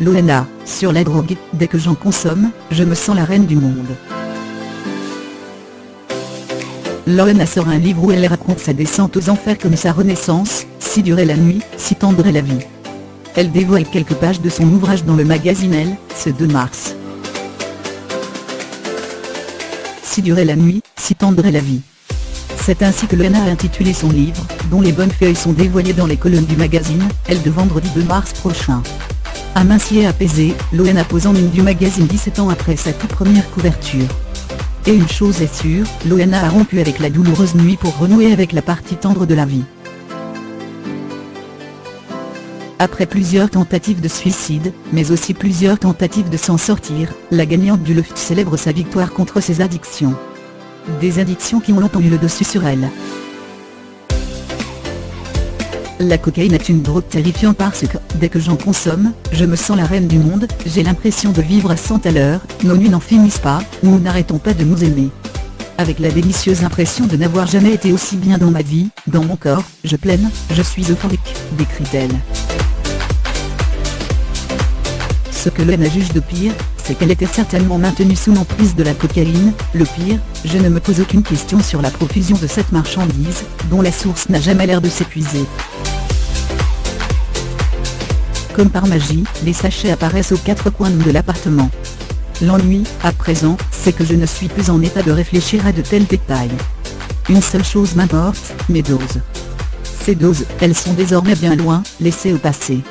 Loana, sur la drogue, dès que j'en consomme, je me sens la reine du monde. Loana sort un livre où elle raconte sa descente aux enfers comme sa renaissance, si dure est la nuit, si tendre est la vie. Elle dévoile quelques pages de son ouvrage dans le magazine Elle, ce 2 mars. Si dure est la nuit, si tendre est la vie. C'est ainsi que Loana a intitulé son livre, dont les bonnes feuilles sont dévoilées dans les colonnes du magazine Elle de vendredi 2 mars prochain. Amincie et apaisée, Loana pose en une du magazine 17 ans après sa toute première couverture. Et une chose est sûre, Loana a rompu avec la douloureuse nuit pour renouer avec la partie tendre de la vie. Après plusieurs tentatives de suicide, mais aussi plusieurs tentatives de s'en sortir, la gagnante du LOFT célèbre sa victoire contre ses addictions. Des addictions qui ont longtemps eu le dessus sur elle. La cocaïne est une drogue terrifiante parce que, dès que j'en consomme, je me sens la reine du monde, j'ai l'impression de vivre à 100 à l'heure, nos nuits n'en finissent pas, nous n'arrêtons pas de nous aimer. Avec la délicieuse impression de n'avoir jamais été aussi bien dans ma vie, dans mon corps, je plaine, je suis euphorique, décrit-elle. Ce que Loana juge de pire, c'est qu'elle était certainement maintenue sous l'emprise de la cocaïne. Le pire, je ne me pose aucune question sur la profusion de cette marchandise, dont la source n'a jamais l'air de s'épuiser. Comme par magie, les sachets apparaissent aux quatre coins de l'appartement. L'ennui, à présent, c'est que je ne suis plus en état de réfléchir à de tels détails. Une seule chose m'importe, mes doses. Ces doses, elles sont désormais bien loin, laissées au passé.